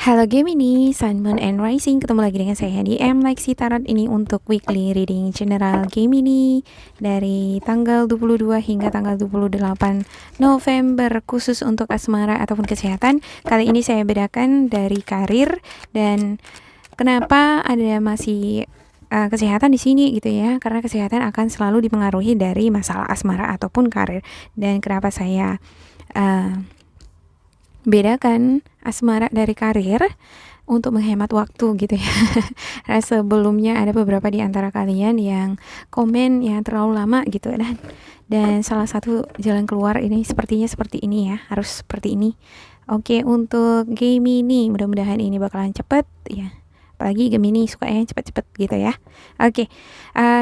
Halo Gemini, Sun, Moon, and Rising. Ketemu lagi dengan saya di Lexi Tarot ini untuk weekly reading general Gemini dari tanggal 22 hingga tanggal 28 November khusus untuk asmara ataupun kesehatan. Kali ini saya bedakan dari karir dan kenapa ada masih kesehatan di sini gitu ya, karena kesehatan akan selalu dipengaruhi dari masalah asmara ataupun karir. Dan kenapa saya bedakan asmara dari karir untuk menghemat waktu gitu ya. Karena sebelumnya ada beberapa di antara kalian yang komen yang terlalu lama gitu dan salah satu jalan keluar ini sepertinya seperti ini ya, harus seperti ini. Oke, untuk Gemini mudah-mudahan ini bakalan cepet ya. Apalagi Gemini suka yang cepet-cepet gitu ya. Oke,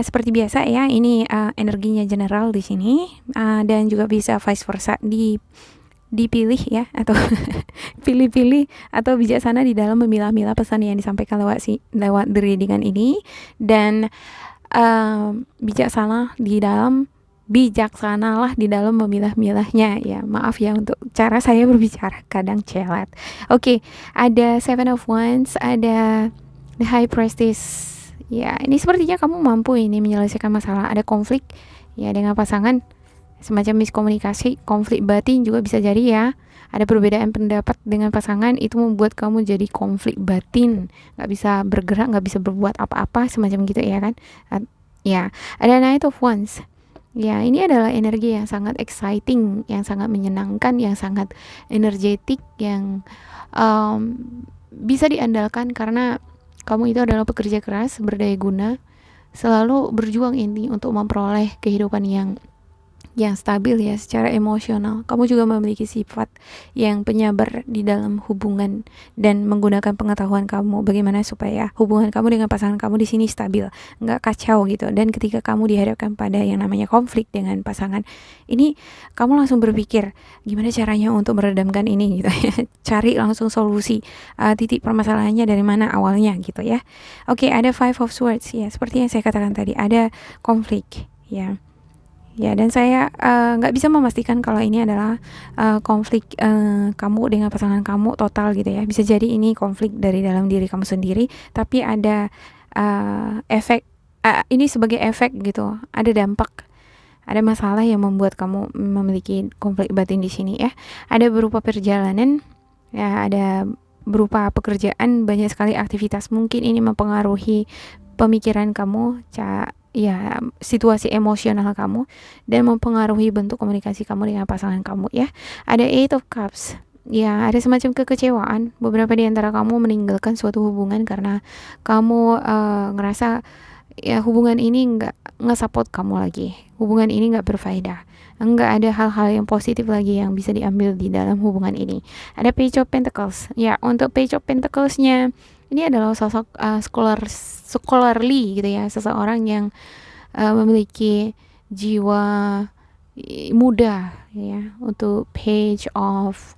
seperti biasa ya, ini energinya general di sini dan juga bisa vice versa dipilih ya, atau pilih-pilih atau bijaksana di dalam memilah-milah pesan yang disampaikan lewat the readingan ini, dan bijaksanalah di dalam memilah-milahnya ya. Maaf ya untuk cara saya berbicara kadang celat. Oke, ada Seven of Wands, ada the High Priestess. Ya, ini sepertinya kamu mampu ini menyelesaikan masalah. Ada konflik ya dengan pasangan, semacam miskomunikasi, konflik batin juga bisa jadi ya. Ada perbedaan pendapat dengan pasangan, itu membuat kamu jadi konflik batin, nggak bisa bergerak, nggak bisa berbuat apa-apa, semacam gitu ya kan. Ya, ada Knight of Wands. Ya, ini adalah energi yang sangat exciting, yang sangat menyenangkan, yang sangat energetik, yang bisa diandalkan karena kamu itu adalah pekerja keras, berdaya guna, selalu berjuang ini untuk memperoleh kehidupan yang stabil ya secara emosional. Kamu juga memiliki sifat yang penyabar di dalam hubungan dan menggunakan pengetahuan kamu bagaimana supaya hubungan kamu dengan pasangan kamu di sini stabil, nggak kacau gitu. Dan ketika kamu dihadapkan pada yang namanya konflik dengan pasangan, ini kamu langsung berpikir gimana caranya untuk meredamkan ini gitu ya. Cari langsung solusi, titik permasalahannya dari mana awalnya gitu ya. Oke, ada Five of Swords ya, seperti yang saya katakan tadi, ada konflik ya. Ya, dan saya nggak bisa memastikan kalau ini adalah konflik kamu dengan pasangan kamu total gitu ya. Bisa jadi ini konflik dari dalam diri kamu sendiri, tapi ada efek, ini sebagai efek gitu. Ada dampak, ada masalah yang membuat kamu memiliki konflik batin di sini ya. Ada berupa perjalanan, ya, ada berupa pekerjaan, banyak sekali aktivitas. Mungkin ini mempengaruhi pemikiran kamu, ya, situasi emosional kamu, dan mempengaruhi bentuk komunikasi kamu dengan pasangan kamu ya. Ada Eight of Cups. Ya, ada semacam kekecewaan. Beberapa di antara kamu meninggalkan suatu hubungan karena kamu ngerasa ya hubungan ini nggak support kamu lagi. Hubungan ini nggak berfaedah. Nggak ada hal-hal yang positif lagi yang bisa diambil di dalam hubungan ini. Ada Page of Pentacles. Ya, untuk Page of Pentacles-nya ini adalah sosok scholarly gitu ya, seseorang yang memiliki jiwa muda ya. Untuk Page of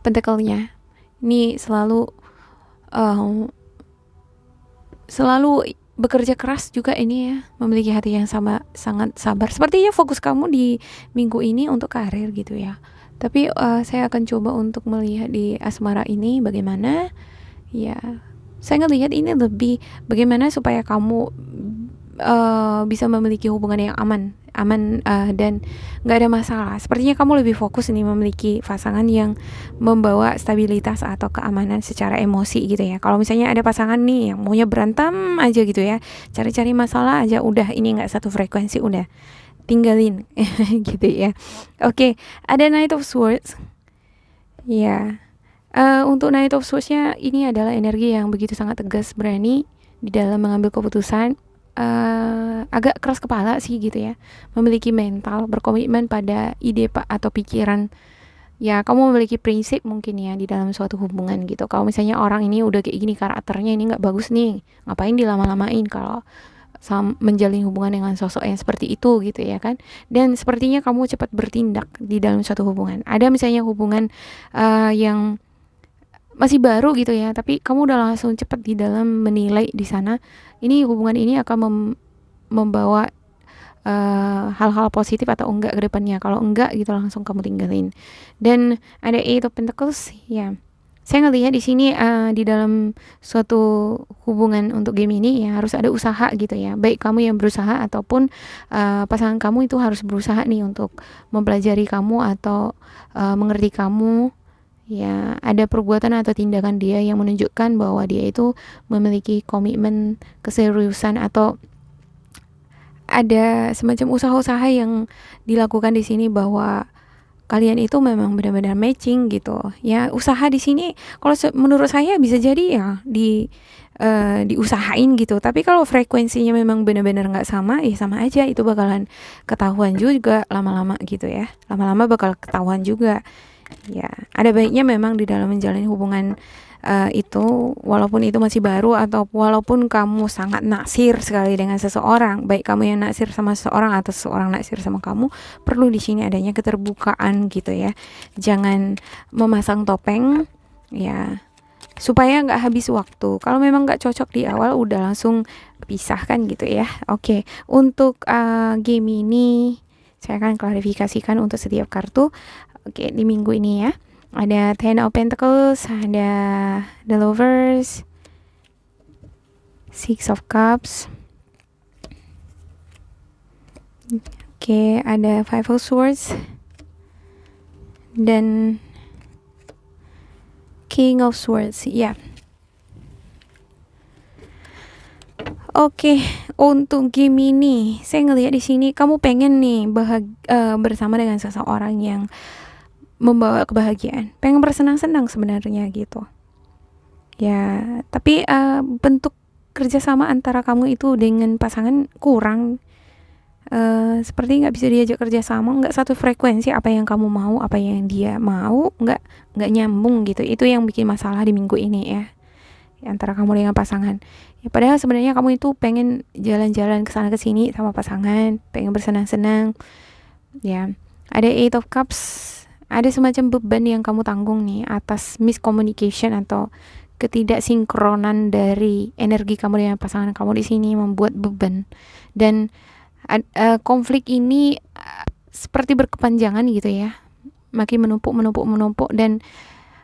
Pentacle-nya ini selalu bekerja keras juga ini ya, memiliki hati yang sangat sabar. Sepertinya fokus kamu di minggu ini untuk karir gitu ya. Tapi saya akan coba untuk melihat di asmara ini bagaimana. Ya, saya ngelihat ini lebih bagaimana supaya kamu bisa memiliki hubungan yang aman dan nggak ada masalah. Sepertinya kamu lebih fokus nih memiliki pasangan yang membawa stabilitas atau keamanan secara emosi gitu ya. Kalau misalnya ada pasangan nih yang maunya berantem aja gitu ya, cari-cari masalah aja, udah ini nggak satu frekuensi, udah tinggalin gitu ya. Oke, ada Knight of Swords. Ya. Untuk Knight of Swords-nya ini adalah energi yang begitu sangat tegas, berani di dalam mengambil keputusan, agak keras kepala sih gitu ya, memiliki mental, berkomitmen pada ide atau pikiran. Ya, kamu memiliki prinsip mungkin ya di dalam suatu hubungan gitu. Kalau misalnya orang ini udah kayak gini karakternya, ini nggak bagus nih, ngapain dilama-lamain kalau menjalin hubungan dengan sosok yang seperti itu gitu ya kan. Dan sepertinya kamu cepat bertindak di dalam suatu hubungan. Ada misalnya hubungan yang masih baru gitu ya, tapi kamu udah langsung cepat di dalam menilai di sana, ini hubungan ini akan membawa hal-hal positif atau enggak ke depannya. Kalau enggak gitu langsung kamu tinggalin. Dan ada Eight of Pentacles ya, Saya ngelihat di sini di dalam suatu hubungan untuk game ini ya harus ada usaha gitu ya. Baik kamu yang berusaha ataupun pasangan kamu itu harus berusaha nih untuk mempelajari kamu atau mengerti kamu. Ya, ada perbuatan atau tindakan dia yang menunjukkan bahwa dia itu memiliki komitmen, keseriusan, atau ada semacam usaha-usaha yang dilakukan di sini bahwa kalian itu memang benar-benar matching gitu. Ya, usaha di sini kalau menurut saya bisa jadi ya diusahain gitu. Tapi kalau frekuensinya memang benar-benar nggak sama, ya sama aja itu bakalan ketahuan juga lama-lama gitu ya. Lama-lama bakal ketahuan juga. Ya, ada baiknya memang di dalam menjalin hubungan itu, walaupun itu masih baru atau walaupun kamu sangat naksir sekali dengan seseorang, baik kamu yang naksir sama seseorang atau seseorang naksir sama kamu, perlu di sini adanya keterbukaan gitu ya. Jangan memasang topeng ya, supaya nggak habis waktu. Kalau memang nggak cocok di awal, udah langsung pisahkan gitu ya. Oke, untuk game ini saya akan klarifikasikan untuk setiap kartu. Oke, di minggu ini ya. Ada Ten of Pentacles, ada The Lovers, Six of Cups. Oke, ada Five of Swords dan King of Swords. Ya. Oke, untuk game ini saya ngelihat di sini kamu pengen nih bersama dengan seseorang yang membawa kebahagiaan, pengen bersenang-senang sebenarnya gitu ya. Tapi bentuk kerjasama antara kamu itu dengan pasangan kurang, seperti nggak bisa diajak kerjasama, nggak satu frekuensi. Apa yang kamu mau, apa yang dia mau, nggak nyambung gitu. Itu yang bikin masalah di minggu ini ya, antara kamu dengan pasangan ya. Padahal sebenarnya kamu itu pengen jalan-jalan kesana kesini sama pasangan, pengen bersenang-senang ya. Ada Eight of Cups. Ada semacam beban yang kamu tanggung nih atas miscommunication atau ketidaksinkronan dari energi kamu dengan pasangan kamu di sini, membuat beban. Dan konflik ini seperti berkepanjangan gitu ya, makin menumpuk dan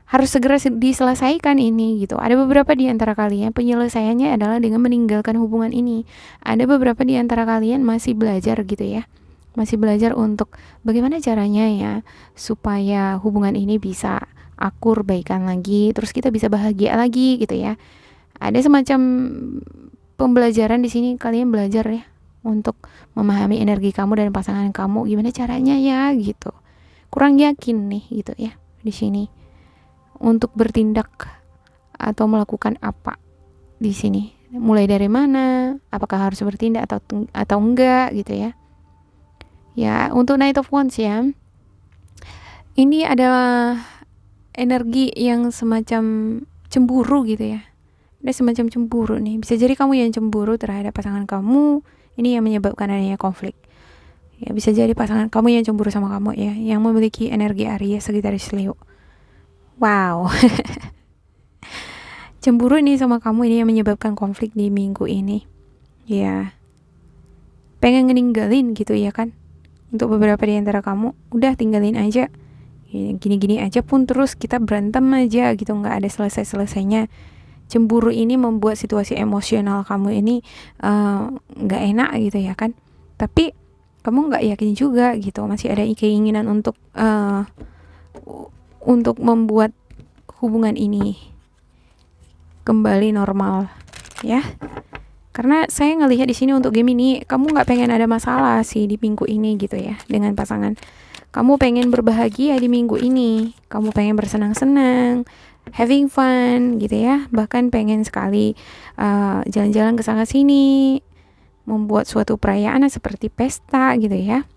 harus segera diselesaikan ini gitu. Ada beberapa di antara kalian penyelesaiannya adalah dengan meninggalkan hubungan ini. Ada beberapa di antara kalian masih belajar gitu ya, masih belajar untuk bagaimana caranya ya supaya hubungan ini bisa akur, baikan lagi, terus kita bisa bahagia lagi gitu ya. Ada semacam pembelajaran di sini, kalian belajar ya untuk memahami energi kamu dan pasangan kamu, gimana caranya ya gitu. Kurang yakin nih gitu ya di sini untuk bertindak atau melakukan apa di sini. Mulai dari mana? Apakah harus bertindak atau enggak gitu ya. Ya, untuk Knight of Wands ya, ini adalah energi yang semacam cemburu gitu ya. Ada semacam cemburu nih. Bisa jadi kamu yang cemburu terhadap pasangan kamu, ini yang menyebabkan adanya konflik. Ya, bisa jadi pasangan kamu yang cemburu sama kamu ya, yang memiliki energi Aries, Sagittarius, Leo. Wow. Cemburu ini sama kamu, ini yang menyebabkan konflik di minggu ini. Ya. Pengen ngeninggalin gitu ya kan. Untuk beberapa di antara kamu, udah tinggalin aja. Ya, gini-gini aja pun terus kita berantem aja gitu, nggak ada selesai-selesainya. Cemburu ini membuat situasi emosional kamu ini nggak enak gitu ya kan. Tapi kamu nggak yakin juga gitu, masih ada keinginan untuk membuat hubungan ini kembali normal ya. Karena saya ngelihat di sini untuk game ini, kamu nggak pengen ada masalah sih di minggu ini gitu ya dengan pasangan. Kamu pengen berbahagia di minggu ini, kamu pengen bersenang-senang, having fun gitu ya. Bahkan pengen sekali jalan-jalan ke sana sini, membuat suatu perayaan seperti pesta gitu ya.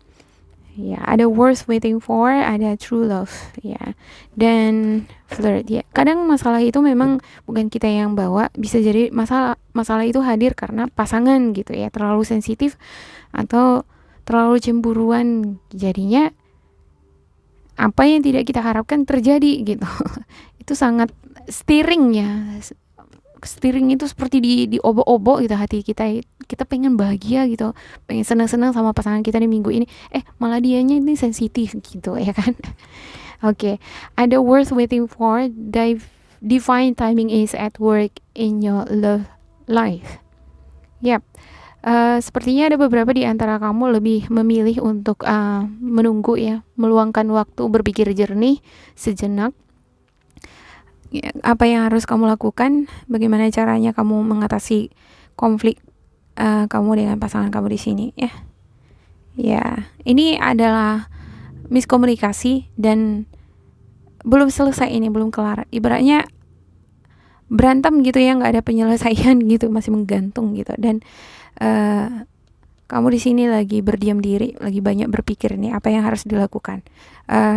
Ya, ada worth waiting for, ada true love ya, dan flirt ya. Kadang masalah itu memang bukan kita yang bawa, bisa jadi masalah itu hadir karena pasangan gitu ya, terlalu sensitif atau terlalu cemburuan, jadinya apa yang tidak kita harapkan terjadi gitu. Itu sangat steering ya. Steering itu seperti di obok-obok gitu hati kita pengen bahagia gitu, pengen senang-senang sama pasangan kita di minggu ini, malah dianya ini sensitif gitu ya kan. Oke, ada worth waiting for, divine timing is at work in your love life. Yap. Sepertinya ada beberapa di antara kamu lebih memilih untuk menunggu ya, meluangkan waktu berpikir jernih sejenak. Ya, apa yang harus kamu lakukan? Bagaimana caranya kamu mengatasi konflik kamu dengan pasangan kamu di sini ya? Ya, ini adalah miskomunikasi dan belum selesai, ini belum kelar. Ibaratnya berantem gitu ya, nggak ada penyelesaian gitu, masih menggantung gitu. Dan kamu di sini lagi berdiam diri, lagi banyak berpikir nih apa yang harus dilakukan,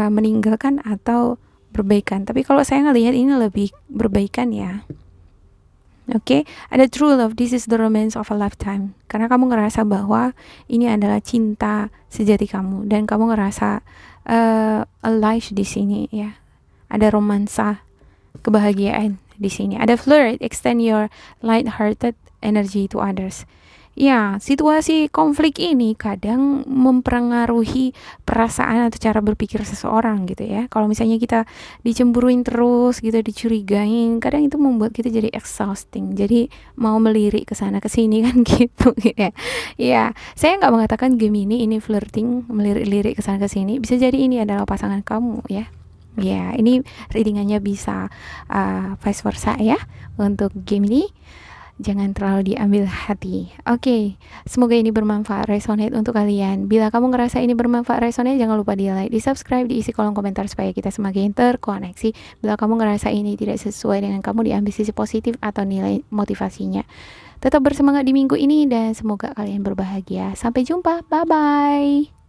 meninggalkan atau berbaikan. Tapi kalau saya ngelihat ini lebih berbaikan ya. Oke, ada true love. This is the romance of a lifetime. Karena kamu ngerasa bahwa ini adalah cinta sejati kamu dan kamu ngerasa alive di sini ya. Ada romansa, kebahagiaan di sini. Ada flirt, extend your light-hearted energy to others. Ya, situasi konflik ini kadang mempengaruhi perasaan atau cara berpikir seseorang gitu ya. Kalau misalnya kita dicemburuin terus gitu, dicurigain, kadang itu membuat kita jadi exhausting. Jadi mau melirik ke sana ke sini kan gitu ya. Ya, saya nggak mengatakan Gemini ini flirting, melirik-lirik ke sana ke sini. Bisa jadi ini adalah pasangan kamu ya. Ya, ini readingannya bisa vice versa ya untuk Gemini. Jangan terlalu diambil hati. Oke, semoga ini bermanfaat, resonate untuk kalian. Bila kamu ngerasa ini bermanfaat, resonate, jangan lupa di like, di subscribe, diisi kolom komentar supaya kita semakin terkoneksi. Bila kamu ngerasa ini tidak sesuai dengan kamu, diambil sisi positif atau nilai motivasinya. Tetap bersemangat di minggu ini dan semoga kalian berbahagia. Sampai jumpa, bye-bye.